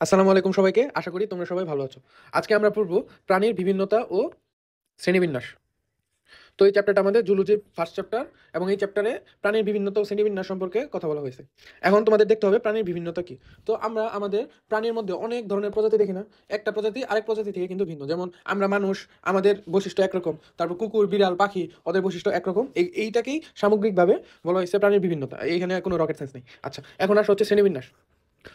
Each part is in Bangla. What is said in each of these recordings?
আসসালামু আলাইকুম সবাইকে। আশা করি তোমরা সবাই ভালো আছো। আজকে আমরা পড়ব প্রাণীর বিভিন্নতা ও শ্রেণীবিন্যাস। তো এই চ্যাপ্টারটা আমাদের জুলজির ফার্স্ট চ্যাপ্টার এবং এই চ্যাপ্টারে প্রাণীর বিভিন্নতা ও শ্রেণীবিন্যাস সম্পর্কে কথা বলা হয়েছে। এখন তোমাদের দেখতে হবে প্রাণীর বিভিন্নতা কি। তো আমরা আমাদের প্রাণীর মধ্যে অনেক ধরনের প্রজাতি দেখি না? একটা প্রজাতি আরেক প্রজাতি থেকে কিন্তু ভিন্ন। যেমন আমরা মানুষ, আমাদের বৈশিষ্ট্য একরকম। তারপর কুকুর, বিড়াল, পাখি ওদের বৈশিষ্ট্য একরকম। এইটাকেই সামগ্রিকভাবে বলা হয়েছে প্রাণীর বিভিন্নতা। এইখানে কোনো রকেট সায়েন্স নেই। আচ্ছা, এখন আসা হচ্ছে শ্রেণীবিন্যাস।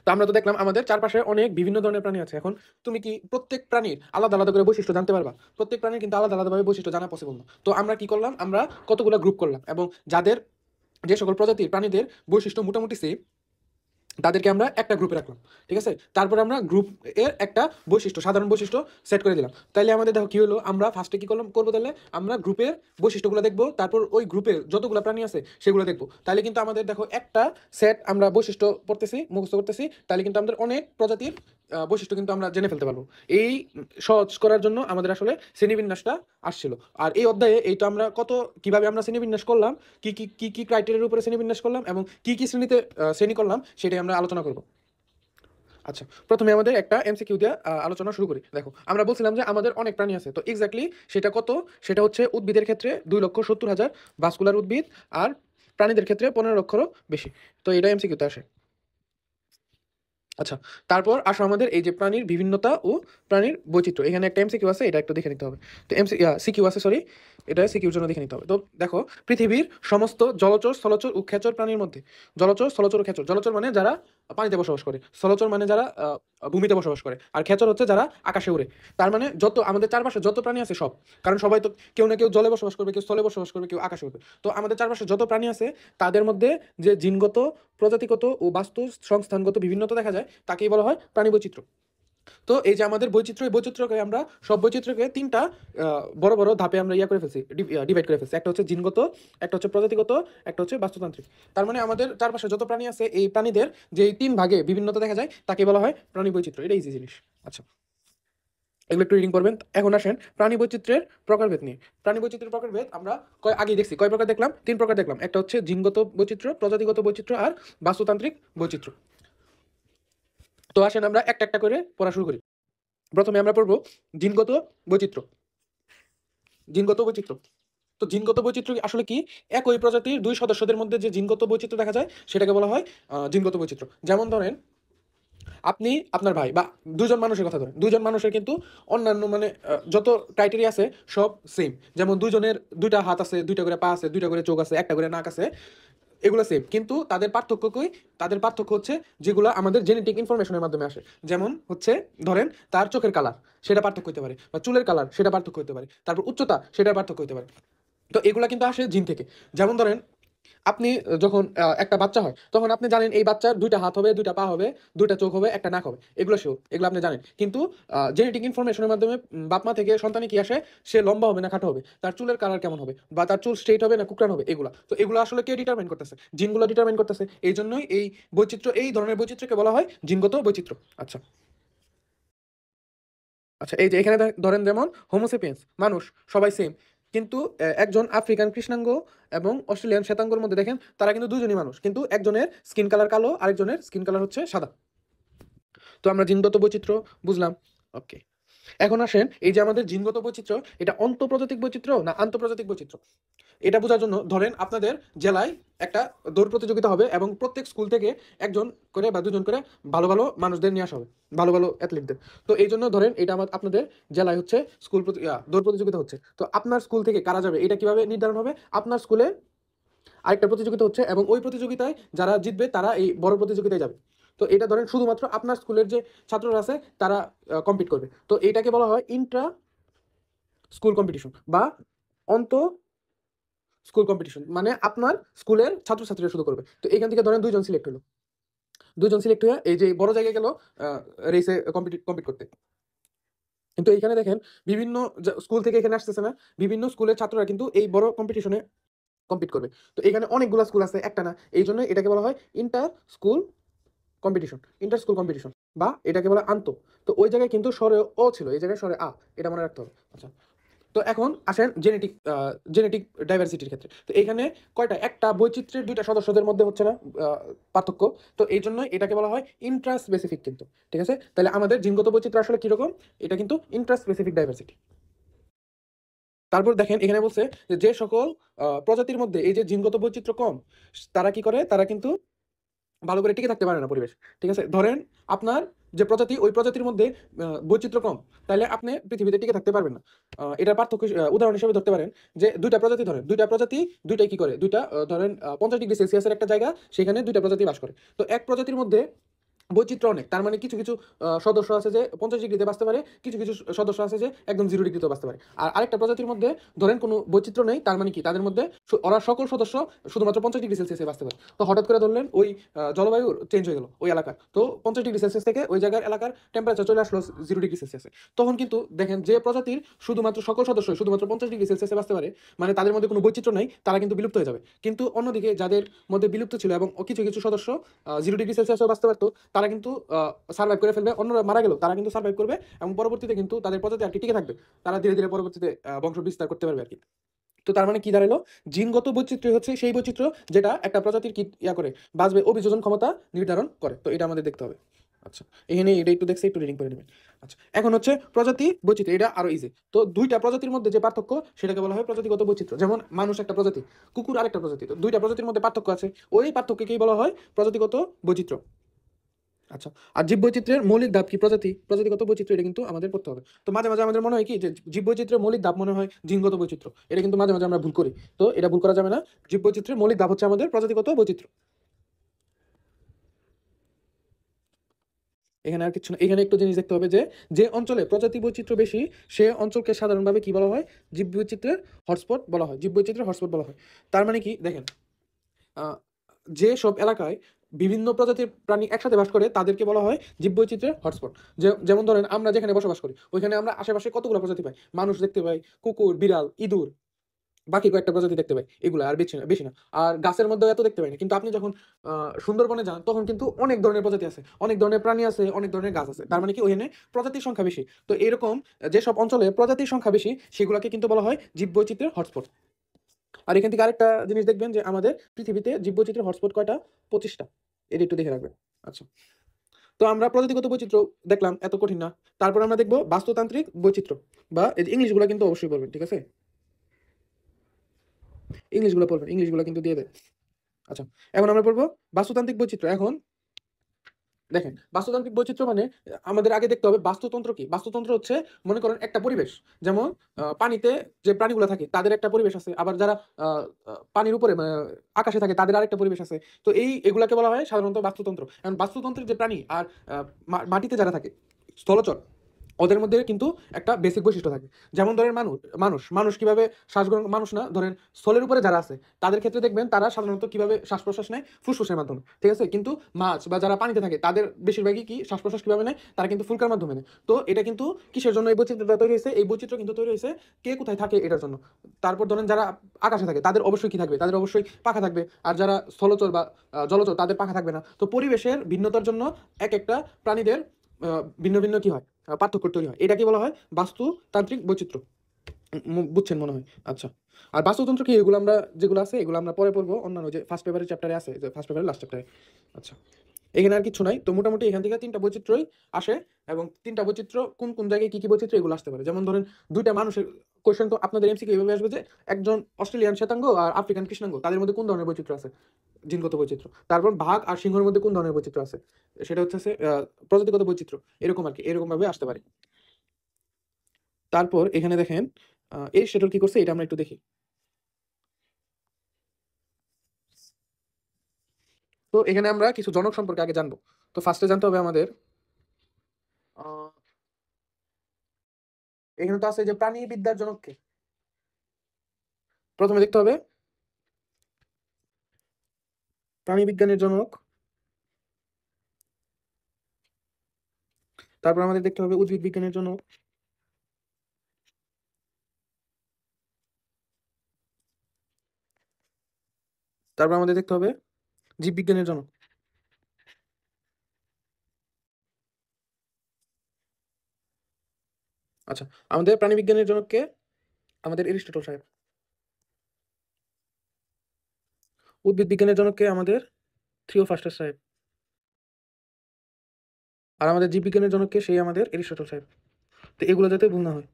তো আমরা তো দেখলাম আমাদের চারপাশে অনেক বিভিন্ন ধরনের প্রাণী আছে। এখন তুমি কি প্রত্যেক প্রাণীর আলাদা আলাদা করে বৈশিষ্ট্য জানতে পারবা? প্রত্যেক প্রাণীর কিন্তু আলাদা আলাদাভাবে বৈশিষ্ট্য জানা পসিবল না। তো আমরা কি করলাম, আমরা কতগুলো গ্রুপ করলাম এবং যাদের যে সকল প্রজাতির প্রাণীদের বৈশিষ্ট্য মোটামুটি সেম তাদেরকে আমরা একটা গ্রুপে রাখলাম। ঠিক আছে, তারপরে আমরা গ্রুপ এর একটা বৈশিষ্ট্য, সাধারণ বৈশিষ্ট্য সেট করে দিলাম। তাইলে আমাদের দেখো কি হলো, আমরা ফার্স্টে কি করবো, তাহলে আমরা গ্রুপের বৈশিষ্ট্যগুলো দেখবো, তারপর ওই গ্রুপের যতগুলো প্রাণী আছে সেগুলো দেখবো। তাহলে কিন্তু আমাদের দেখো একটা সেট আমরা বৈশিষ্ট্য পড়তেছি, মুখস্থ করতেছি, তাহলে কিন্তু আমাদের অনেক প্রজাতির বৈশিষ্ট্য কিন্তু আমরা জেনে ফেলতে পারবো। এই সহজ করার জন্য আমাদের আসলে শ্রেণীবিন্যাসটা আসছিল। আর এই অধ্যায়ে এই তো আমরা কিভাবে আমরা শ্রেণীবিন্যাস করলাম, কি ক্রাইটেরিয়ার উপরে শ্রেণীবিন্যাস করলাম এবং কি শ্রেণীতে শ্রেণী করলাম, সেটাই আমরা আলোচনা করব। আচ্ছা, প্রথমে আমাদের একটা এমসিকিউ দিয়ে আলোচনা শুরু করি। দেখো, আমরা বলছিলাম যে আমাদের অনেক প্রাণী আছে। তো এক্স্যাক্টলি সেটা কত? সেটা হচ্ছে উদ্ভিদের ক্ষেত্রে 2,70,000 ভাস্কুলার উদ্ভিদ, আর প্রাণীদের ক্ষেত্রে 15 লক্ষেরও বেশি। তো এটা এমসিকিউতে আসে। আচ্ছা, তারপর আসো আমাদের এই যে প্রাণীর বিভিন্নতা ও প্রাণীর বৈচিত্র্য। এখানে একটা এমসিকিউ আছে, এটা একটু দেখে নিতে হবে। তো সিকিউ আছে, সরি, এটা সিকিউর জন্য দেখে নিতে হবে। তো দেখো, পৃথিবীর সমস্ত জলচর, স্থলচর ও খেচর প্রাণীর মধ্যে, জলচর, স্থলচর ও খেচর, জলচর মানে যারা পানিতে বসবাস করে, স্থলচর মানে যারা ভূমিতে বসবাস করে, আর খেচর হচ্ছে যারা আকাশে উড়ে। তার মানে যত আমাদের চারপাশে যত প্রাণী আছে সব, কারণ সবাই তো কেউ না কেউ জলে বসবাস করবে, কেউ স্থলে বসবাস করবে, কেউ আকাশে উড়বে। তো আমাদের চারপাশে যত প্রাণী আছে তাদের মধ্যে যে জিনগত, প্রজাতিগত ও বাস্তু সংস্থানগত বিভিন্নতা দেখা যায় তাকেই বলা হয় প্রাণী বৈচিত্র্য। তো এই যে আমাদের বৈচিত্র্য, এই বৈচিত্র্যকে আমরা সব বৈচিত্র্যকে তিনটা বড় বড় ধাপে আমরা করে ফেলছি, ডিভাইড করে ফেলছি। একটা হচ্ছে জিনগত, একটা হচ্ছে প্রজাতিগত, একটা হচ্ছে বাস্তুতান্ত্রিক। তার মানে আমাদের চারপাশে যত প্রাণী আছে এই প্রাণীদের যে এই তিন ভাগে বিভিন্নতা দেখা যায় তাকে বলা হয় প্রাণী বৈচিত্র্য। এটা ইজি জিনিস। আচ্ছা, এগুলো একটু রিডিং করবেন। এখন আসেন প্রাণী বৈচিত্র্যের প্রকারভেদ নিয়ে। প্রাণী বৈচিত্র্যের প্রকারভেদ আমরা আগেই দেখছি। কয় প্রকার দেখলাম? তিন প্রকার দেখলাম। একটা হচ্ছে জিনগত বৈচিত্র্য, প্রজাতিগত বৈচিত্র্য আর বাস্তুতান্ত্রিক বৈচিত্র্য। তো আসেন আমরা একটা একটা করে পড়া শুরু করি। প্রথমে আমরা পড়বো জিনগত বৈচিত্র্য। জিনগত বৈচিত্র্য, তো জিনগত বৈচিত্র্য আসলে কি? একই প্রজাতির দুই সদস্যদের মধ্যে যে জিনগত বৈচিত্র্য দেখা যায় সেটাকে বলা হয় জিনগত বৈচিত্র্য। যেমন ধরেন, আপনি আপনার ভাই বা দুজন মানুষের কথা ধরেন, দুজন মানুষের কিন্তু অন্যান্য মানে যত ক্রাইটেরিয়া আছে সব সেম। যেমন দুজনের দুইটা হাত আছে, দুইটা করে পা আছে, দুইটা করে চোখ আছে, একটা করে নাক আছে, এগুলো সেম। কিন্তু তাদের পার্থক্য কই? তাদের পার্থক্য হচ্ছে যেগুলো আমাদের জেনেটিক ইনফরমেশনের মাধ্যমে আসে। যেমন হচ্ছে ধরেন তার চোখের কালার, সেটা পার্থক্য হতে পারে, বা চুলের কালার সেটা পার্থক্য হতে পারে, তারপর উচ্চতা সেটার পার্থক্য হতে পারে। তো এগুলা কিন্তু আসে জিন থেকে। যেমন ধরেন, আপনি যখন একটা বাচ্চা হয় তখন আপনি জানেন এই বাচ্চার দুইটা হাত হবে, দুইটা পা হবে, দুইটা চোখ হবে, একটা নাক হবে, এগুলো শিওর, এগুলো আপনি জানেন। কিন্তু জেনেটিক ইনফরমেশনের মাধ্যমে বাপ মা থেকে সন্তানে কি আসে, সে লম্বা হবে না খাটো হবে, তার চুলের কালার কেমন হবে, বা তার চুল স্ট্রেট হবে না কুকরান হবে, এগুলো তো এগুলো আসলে কে ডিটারমাইন করতেছে? জিনগুলো ডিটারমাইন করতেছে। এই জন্যই এই বৈচিত্র্য, এই ধরনের বৈচিত্র্যকে বলা হয় জিনগত বৈচিত্র্য। আচ্ছা, আচ্ছা, এই যে এখানে ধরেন যেমন হোমোসেপিয়েন্স, মানুষ সবাই সেম, কিন্তু একজন আফ্রিকান কৃষ্ণাঙ্গ এবং অস্ট্রেলিয়ান শ্বেতাঙ্গর মধ্যে দেখেন তারা কিন্তু দুজনই মানুষ, কিন্তু একজনের স্কিন কালার কালো, আরেকজনের স্কিন কালার হচ্ছে সাদা। তো আমরা জিনগত বৈচিত্র্য বুঝলাম। ওকে, এখন আসেন এই যে আমাদের জিনগত বৈচিত্র্য, এটা অন্তঃপ্রজাতিক বৈচিত্র্য না আন্তঃপ্রজাতিক বৈচিত্র্য? এটা বোঝার জন্য ধরেন আপনাদের জেলায় একটা দৌড় প্রতিযোগিতা হবে এবং প্রত্যেক স্কুল থেকে একজন করে বা দুজন করে ভালো ভালো মানুষদের নিয়ে আসা হবে, ভালো ভালো অ্যাথলিটদের। তো এই জন্য ধরেন এটা আপনাদের জেলায় হচ্ছে দৌড় প্রতিযোগিতা হচ্ছে। তো আপনার স্কুল থেকে কারা যাবে এটা কিভাবে নির্ধারণ হবে? আপনার স্কুলে আরেকটা প্রতিযোগিতা হচ্ছে এবং ওই প্রতিযোগিতায় যারা জিতবে তারা এই বড় প্রতিযোগিতায় যাবে। তো এটা ধরেন শুধুমাত্র আপনার স্কুলের যে ছাত্ররা আছে তারা কম্পিট করবে। তো এটাকে বলা হয় ইন্ট্রা স্কুল কম্পিটিশন বা অন্ত স্কুল কম্পিটিশন। মানে আপনার স্কুলের ছাত্রছাত্রীরা শুধু করবে। তো এখান থেকে ধরেন দুইজন সিলেক্ট হলো, দুইজন সিলেক্ট হয়ে এই যে বড় জায়গায় গেল রেসে কম্পিট করতে। কিন্তু এইখানে দেখেন বিভিন্ন স্কুল থেকে এখানে আসতেছে না, বিভিন্ন স্কুলের ছাত্ররা কিন্তু এই বড় কম্পিটিশনে কম্পিট করবে। তো এখানে অনেকগুলো স্কুল আছে, একটা না। এই জন্য এটাকে বলা হয় inter school competition, inter school competition, বা এটাকে বলা আন্ত। তো ওই জায়গায় কিন্তু স্বরে অ ছিল, এই জায়গায় স্বরে আ, এটা মনে রাখতে হবে। আচ্ছা, তো তো এখন আসেন জেনেটিক ডাইভার্সিটির ক্ষেত্রে। তো এখানে কয়টা, একটা বৈচিত্র্যের দুইটা সদস্যদের মধ্যে হচ্ছে না পার্থক্য। তো এই জন্য এটাকে বলা হয় ইন্ট্রাস্পেসিফিক কিন্তু। ঠিক আছে, তাহলে আমাদের জিনগত বৈচিত্র্য আসলে কিরকম, এটা কিন্তু ইন্ট্রাস্পেসিফিক ডাইভার্সিটি। তারপর দেখেন এখানে বলছে যে যে সকল প্রজাতির মধ্যে এই যে জিনগত বৈচিত্র্য কম, তারা কি করে, তারা কিন্তু ভালো করে টিকে থাকতে পারে না পরিবেশ। ঠিক আছে, ধরেন আপনার যে প্রজাতি, ওই প্রজাতির মধ্যে বৈচিত্র্য কম, তাহলে আপনি পৃথিবীতে টিকে থাকতে পারবেন না। এটার পার্থক্য উদাহরণ হিসেবে ধরতে পারেন যে দুইটা প্রজাতি ধরেন, দুইটা প্রজাতি দুইটাই কি করে, দুইটা ধরেন 50 ডিগ্রি সেলসিয়াসের একটা জায়গা, সেখানে দুইটা প্রজাতি বাস করে। তো এক প্রজাতির মধ্যে বৈচিত্র্য অনেক, তার মানে কিছু কিছু সদস্য আছে যে 50 ডিগ্রিতে বাঁচতে পারে, কিছু কিছু সদস্য আছে যে একদম 0 ডিগ্রিতেও বাঁচতে পারে। আর আরেকটা প্রজাতির মধ্যে ধরেন কোনো বৈচিত্র্য নেই, তার মানে কি তাদের মধ্যে ওরা সকল সদস্য শুধুমাত্র 50 ডিগ্রি সেলসিয়াসে বাঁচতে পারে। তো হঠাৎ করে ধরলেন ওই জলবায়ু চেঞ্জ হয়ে গেল ওই এলাকার, তো 50 ডিগ্রি সেলসিয়াস থেকে ওই জায়গার এলাকার টেম্পারেচার চলে আসলো 0 ডিগ্রি সেলসিয়াসে। তখন কিন্তু দেখেন যে প্রজাতির শুধুমাত্র সকল সদস্য শুধুমাত্র 50 ডিগ্রি সেলসিয়াসে বাঁচতে পারে, মানে তাদের মধ্যে কোনো বৈচিত্র্য নেই, তারা কিন্তু বিলুপ্ত হয়ে যাবে। কিন্তু অন্যদিকে যাদের মধ্যে বিলুপ্ত ছিল এবং কিছু কিছু সদস্য 0 ডিগ্রি সেলসিয়াসও বাঁচতে পারতো, তারা কিন্তু সার্ভাইভ করে ফেলবে, অন্যরা মারা গেল তারা কিন্তু সার্ভাইভ করবে, এবং পরবর্তীতে কিন্তু তাদের প্রজাতি আর কি টিকে থাকবে, তারা ধীরে ধীরে পরবর্তীতে বংশ বিস্তার করতে পারবে আর কি। তো তার মানে কি দাঁড়ালো, জিনগত বৈচিত্র্য হচ্ছে সেই বৈচিত্র্য যেটা একটা প্রজাতির কি করে বাঁচবে, অভিযোজন ক্ষমতা নির্ধারণ করে। তো এটা আমাদের দেখতে হবে। আচ্ছা, এখানে এটা একটু দেখছে, একটু রিডিং করে নেবেন। আচ্ছা, এখন হচ্ছে প্রজাতি বৈচিত্র্য, এটা আরো ইজি। তো দুইটা প্রজাতির মধ্যে যে পার্থক্য, সেটাকে বলা হয় প্রজাতিগত বৈচিত্র্য। যেমন মানুষ একটা প্রজাতি, কুকুর আরেকটা প্রজাতি, তো দুইটা প্রজাতির মধ্যে পার্থক্য আছে, ওই পার্থক্যকেই বলা হয় প্রজাতিগত বৈচিত্র্য। আচ্ছা, আর জীববৈচিত্র্যের মৌলিক ধাপ কি, প্রজাতিগত বৈচিত্র্য, এটা কিন্তু আমাদের পড়তে হবে। তো মাঝে মাঝে আমাদের মনে হয় কি যে জীববৈচিত্র্যের মৌলিক ধাপ মনে হয় জিনগত বৈচিত্র্য, এটা কিন্তু মাঝে মাঝে আমরা ভুল করি। তো এটা ভুল করা যাবে না, জীববৈচিত্র্যের মৌলিক ধাপ হচ্ছে আমাদের প্রজাতিগত বৈচিত্র্য। এখানে আর কিছু না, এখানে একটু জিনিস দেখতে হবে যে যে অঞ্চলে প্রজাতি বৈচিত্র্য বেশি, সে অঞ্চলকে সাধারণভাবে কি বলা হয়, জীববৈচিত্র্যের হটস্পট বলা হয়, জীববৈচিত্র্যের হটস্পট বলা হয়। তার মানে কি দেখেন, আহ, যে সব এলাকায় বিভিন্ন প্রজাতির প্রাণী একসাথে বাস করে তাদেরকে বলা হয় জীববৈচিত্র্যের হটস্পট। যেমন ধরেন আমরা যেখানে বসবাস করি, ওইখানে আমরা আশেপাশে কতগুলো প্রজাতি পাই, মানুষ দেখতে পাই, কুকুর, বিড়াল, ইঁদুর, বাকি কয়েকটা প্রজাতি দেখতে পাই, এগুলো আর বেশি না। আর গাছের মধ্যেও এত দেখতে পাই না, কিন্তু আপনি যখন সুন্দরবনে যান তখন কিন্তু অনেক ধরনের প্রজাতি আছে, অনেক ধরনের প্রাণী আছে, অনেক ধরনের গাছ আছে, তার মানে কি ওখানে প্রজাতির সংখ্যা বেশি। তো এরকম যেসব অঞ্চলে প্রজাতির সংখ্যা বেশি, সেগুলোকে কিন্তু বলা হয় জীববৈচিত্র্যের হটস্পট। আর এখান থেকে আরেকটা জিনিস দেখবেন যে আমাদের পৃথিবীতে জীববৈচিত্র্যের হটস্পট কয়টা, 25টা। এটা একটু দেখে রাখবেন। আচ্ছা, তো আমরা প্রজাতিগত বৈচিত্র্য দেখলাম, এত কঠিন না। তারপর আমরা দেখবো বাস্তুতান্ত্রিক বৈচিত্র্য, বা এই ইংলিশগুলো কিন্তু অবশ্যই পড়বেন, ঠিক আছে, ইংলিশগুলো পড়বেন, ইংলিশগুলো কিন্তু দিয়ে দেয়। আচ্ছা, এখন আমরা পড়বো বাস্তুতান্ত্রিক বৈচিত্র্য। এখন দেখেন, বাস্তুতান্ত্রিক বৈচিত্র্য মানে আমাদের আগে দেখতে হবে বাস্তুতন্ত্র কি। বাস্তুতন্ত্র হচ্ছে, মনে করেন একটা পরিবেশ, যেমন পানিতে যে প্রাণীগুলো থাকে তাদের একটা পরিবেশ আছে, আবার যারা পানির উপরে মানে আকাশে থাকে তাদের আরেকটা পরিবেশ আছে। তো এগুলাকে বলা হয় সাধারণত বাস্তুতন্ত্র। এখন বাস্তুতন্ত্রের যে প্রাণী আর মাটিতে যারা থাকে, স্থলচর, ওদের মধ্যে কিন্তু একটা বেসিক বৈশিষ্ট্য থাকে। যেমন ধরেন মানুষ মানুষ মানুষ কিভাবে শ্বাস গ্রহণ, মানুষ না, ধরেন স্থলের উপরে যারা আছে তাদের ক্ষেত্রে দেখবেন তারা সাধারণত কিভাবে শ্বাস প্রশ্বাস নেয়, ফুসফুসের মাধ্যমে, ঠিক আছে। কিন্তু মাছ বা যারা পানিতে থাকে তাদের বেশিরভাগই কি শ্বাস প্রশ্বাস কিভাবে নেয়, তারা কিন্তু ফুলকার মাধ্যমে নেয়। তো এটা কিন্তু কিসের জন্য এই বৈচিত্র্যটা তৈরি হয়েছে, এই বৈচিত্র্য কিন্তু তৈরি হয়েছে কে কোথায় থাকে এটার জন্য। তারপর ধরেন যারা আকাশে থাকে তাদের অবশ্যই কি থাকবে, তাদের অবশ্যই পাখা থাকবে, আর যারা স্থলচর বা জলচর তাদের পাখা থাকবে না। তো পরিবেশের ভিন্নতার জন্য এক একটা প্রাণীদের ভিন্ন ভিন্ন কি হয়, পার্থক্য তৈরি হয়। এটাকে বলা হয় বাস্তুতান্ত্রিক বৈচিত্র্য। বুঝছেন মনে হয়। আচ্ছা, আর বাস্তুতন্ত্র কি, এগুলো আমরা যেগুলো আছে এগুলো আমরা পরে পড়বো, অন্যান্য যে ফার্স্ট পেপারের চ্যাপ্টারে আছে, যে ফার্স্ট পেপারের লাস্ট চ্যাপ্টারে। আচ্ছা, এখানে আর কিছু নাই। তো মোটামুটি এখান থেকে তিনটা বৈচিত্র্যই আসে, এবং তিনটা বৈচিত্র্য কোন কোন জায়গায় কি কি বৈচিত্র্য এগুলো আসতে পারে। যেমন ধরেন দুইটা মানুষের কোয়েশ্চেন, তো আপনাদের এমসিকিউ এইভাবে আসবে যে একজন অস্ট্রেলিয়ান শ্বেতাঙ্গ আর আফ্রিকান কৃষ্ণাঙ্গ, তাদের মধ্যে কোন ধরনের বৈচিত্র্য আছে, জিনগত বৈচিত্র্য। তারপর বাঘ আর সিংহের মধ্যে কোন ধরনের বৈচিত্র্য আছে, সেটা হচ্ছে প্রজাতিগত বৈচিত্র্য। এরকম আর কি, এরকম ভাবে আসতে পারে। তারপর এখানে দেখেন এরিস্টটল কি করছে, এটা আমরা একটু দেখি। তো এখানে আমরা কিছু জনক সম্পর্কে আগে জানবো। তো ফার্স্টে জানতে হবে আমাদের, আহ, এখানে তো আছে যে প্রাণী বিদ্যার জনককে, প্রথমে দেখতে হবে প্রাণী বিজ্ঞানের জনক। তারপর আমাদের দেখতে হবে উদ্ভিদ বিজ্ঞানের জনক। তারপর আমাদের দেখতে হবে জীববিজ্ঞানের জনক। আচ্ছা, আমাদের প্রাণী বিজ্ঞানের জনককে আমাদের এরিস্টটল সাহেব। উদ্ভিদ বিজ্ঞানের জনককে আমাদের থিওফ্রাস্টাস সাহেব। আর আমাদের জীববিজ্ঞানের জনককে সেই আমাদের এরিস্টটল সাহেব। তো এগুলো যাতে ভুল না হয়।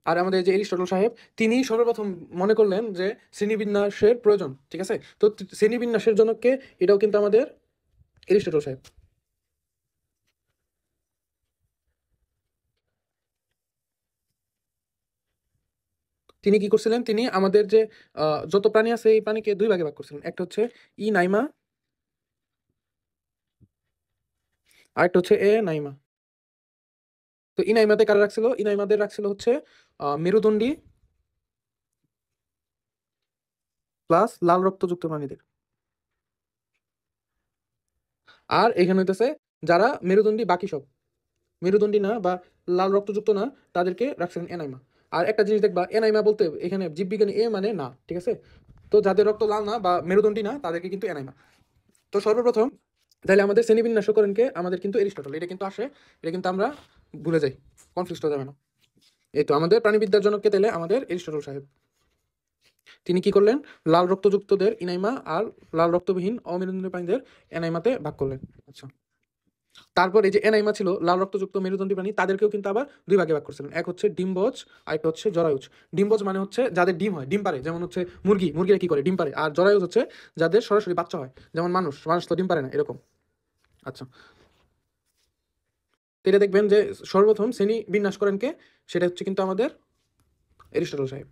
আর আমাদের যে এরিস্টটল সাহেব, তিনি সর্বপ্রথম মনে করলেন যে শ্রেণীবিন্যাসের প্রয়োজন, ঠিক আছে? তো শ্রেণীবিন্যাসের জনককে, এটাও কিন্তু আমাদের এরিস্টটল সাহেব। তিনি কি করছিলেন, তিনি আমাদের যে যত প্রাণী আছে এই প্রাণীকে দুই ভাগে ভাগ করছিলেন। একটা হচ্ছে ই নাইমা, আর একটা হচ্ছে এ নাইমা। তো ই নাইমাতে কারা রাখছিল, ই নাইমাদের রাখছিল হচ্ছে মেরুদণ্ডী প্লাস লাল রক্তযুক্ত প্রাণীদের। আর এখানে হইতেছে যারা মেরুদণ্ডী, বাকি সব মেরুদণ্ডী না বা লাল রক্তযুক্ত না, তাদেরকে রাখছিলেন এনাইমা। আর একটা জিনিস দেখবা, এনাইমা বলতে এখানে জীববিজ্ঞানী এ মানে না, ঠিক আছে? তো যাদের রক্ত লাল না বা মেরুদণ্ডী না, তাদেরকে কিন্তু এনাইমা। তো সর্বপ্রথম তাহলে আমাদের শ্রেণীবিন্যাসকরণকে আমাদের কিন্তু এরিস্টটল, এটা কিন্তু আসে, এটা কিন্তু আমরা ভুলে যাই, কনফিউজ হয়ে যাবে না। এই তো আমাদের প্রাণীবিদ্যার জনককে তাহলে আমাদের এরিস্টটল সাহেব। তিনি কি করলেন, লাল রক্তযুক্তদের ইনাইমা আর লাল রক্তবিহীন অমেরুদণ্ডী প্রাণীদের এনাইমাতে ভাগ করলেন। আচ্ছা, তারপর এই যে এনাইমা ছিল লাল রক্তযুক্ত মেরুদণ্ডী প্রাণী, তাদেরকেও কিন্তু আবার দুই ভাগে ভাগ করছিলেন। এক হচ্ছে ডিম্বজ, আর একটা হচ্ছে জরায়ুজ। ডিম্বজ মানে হচ্ছে যাদের ডিম হয়, ডিম পারে, যেমন হচ্ছে মুরগিরা কি করে, ডিম পারে। আর জরায়ুজ হচ্ছে যাদের সরাসরি বাচ্চা হয়, যেমন মানুষ তো ডিম পারে না, এরকম। আচ্ছা, তো এটা দেখবেন যে সর্বপ্রথম শ্রেণী বিন্যাস করেন কে, সেটা হচ্ছে কিন্তু আমাদের এরিস্টটল সাহেব।